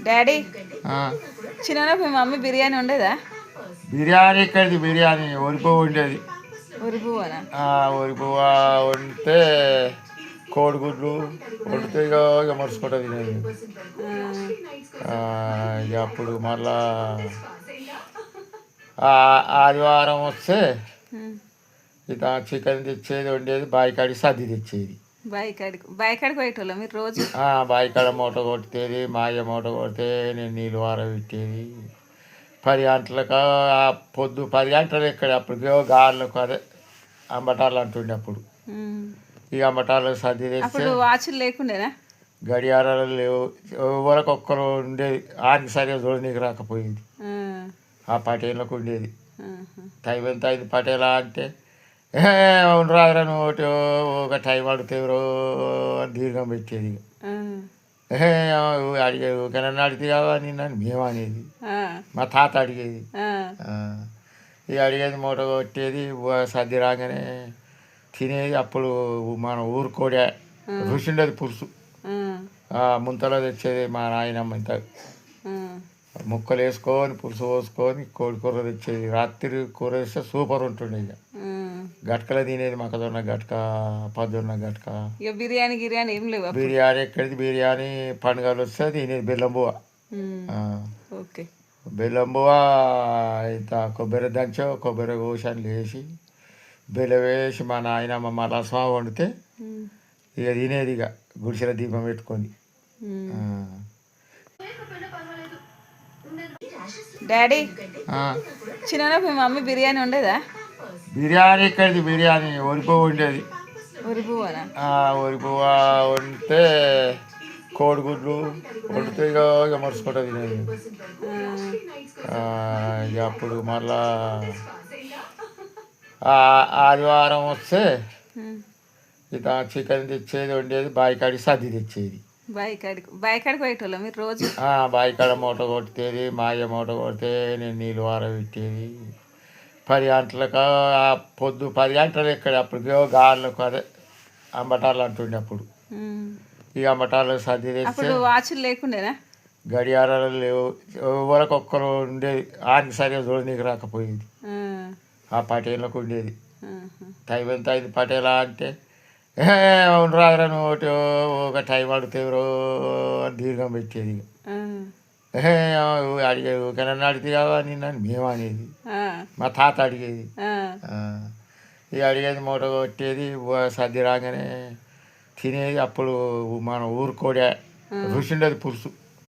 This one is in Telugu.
డాడీ ఆ, చిన్న మీ మమ్మీ బిర్యానీ ఉండేదా? బిర్యానీ ఎక్కడిది బిర్యానీ ఒరిపువ్వు ఉండేది. ఉరి పువ్వనా? ఒరిపువ్వ వండితే కోడిగుడ్లు వండితే ఇక మర్చిపోతా తినేది. ఇక అప్పుడు మళ్ళా ఆదివారం వస్తే ఇక చికెన్ తెచ్చేది వండేది, బాయికాడి సర్ది తెచ్చేది. బాయికాడికి పోయేటోళ్ళ మీరు రోజు? బాయికాడ మూట కొట్టేది, మాయ మూట కొడితే నేను నీళ్ళు వారబెట్టేది. 10 గంటలకు పొద్దు 10 గంటలు ఎక్కడ అప్పుడు గాళ్ళకు అదే అంబటాలు అంటుండే అప్పుడు. ఈ అంబటాలు సర్ది తెస్తే వాచ్లు లేకుండేనా? గడియారాలు లేవు, ఎవరికి ఒక్కరు ఉండేది. ఆడికి సరిగా చూడనీకి రాకపోయేది. ఆ పటేళ్ళకు ఉండేది. టైం ఎంత అయింది పటేలా అంటే ఉండరాదురా నువ్వు ఒకటి ఒక టైం అడుగుతావురో అని దీర్ఘం పెట్టేది. అడిగేది ఊకనన్ను అడిగితే కావా నిన్న మేము అనేది. మా తాత అడిగేది. ఇక అడిగేది మూట కొట్టేది, సర్ది రాగానే తినేది. అప్పుడు మన ఊరుకోడే రుచి ఉండేది పులుసు. ముంతలో తెచ్చేది మా నాయనమ్మ. ఇంత ముక్కలు వేసుకొని పులుసు పోసుకొని కోడి కూర తెచ్చేది. రాత్రి కూర వేస్తే సూపర్ ఉంటుండే. ఇక గట్కలో తినేది, మొక్కజొన్న గట్క, పద్దొన్న గట్క. ఇక బిర్యానీ గిర్యానీ ఏం లేవు? బిర్యానీ ఎక్కడిది బిర్యానీ పండుగలు వస్తే తినేది బెల్లం బువ్వ. ఓకే. బెల్లం బువ్వ ఇంత కొబ్బరి దంచో కొబ్బరి కోసాను వేసి బెల్లం వేసి మా నాయనమ్మ మా రసమా వండితే ఇక తినేది. ఇక గుడిసెల దీపం పెట్టుకొని. డాడీ చిన్న మీ మమ్మీ బిర్యానీ ఉండేదా? బిర్యానీ ఎక్కడిది బిర్యానీ ఒరిపువ్వు ఉండేది. ఉరి పువ్వనా? ఒరిపువ్వ వండితే కోడిగుడ్లు వండితే ఇక మర్చిపోతా తినేది. ఇక అప్పుడు మళ్ళా ఆదివారం వస్తే ఇక చికెన్ తెచ్చేది వండేది, బాయికాడి సర్ది తెచ్చేది. బాయికాడికి పోయేటోళ్ళ మీరు రోజు? బాయికాడ మూట కొట్టేది, మాయ మూట కొడితే నేను నీళ్ళు వారబెట్టేది. 10 గంటలకు పొద్దు 10 గంటలు ఎక్కడ అప్పుడు గాళ్ళకు అదే అంబటాలు అంటుండే అప్పుడు. ఈ అంబటాలు సర్ది తెస్తే వాచ్లు లేకుండేనా? గడియారాలు లేవు, ఎవరికి ఒక్కరు ఉండేది. ఆడికి సరిగా చూడనీకి రాకపోయేది. ఆ పటేళ్ళకు ఉండేది. టైం ఎంత అయింది పటేలా అంటే ఉండరాదురా నువ్వు ఒకటి ఒక టైం అడుగుతావురో అని దీర్ఘం పెట్టేది. అడిగేది ఊకనన్ను అడిగితే కావా నిన్న మేము అనేది. మా తాత అడిగేది. ఇక అడిగేది మూట కొట్టేది, సర్ది రాగానే తినేది. అప్పుడు మన ఊరుకోడే రుచి ఉండేది పులుసు.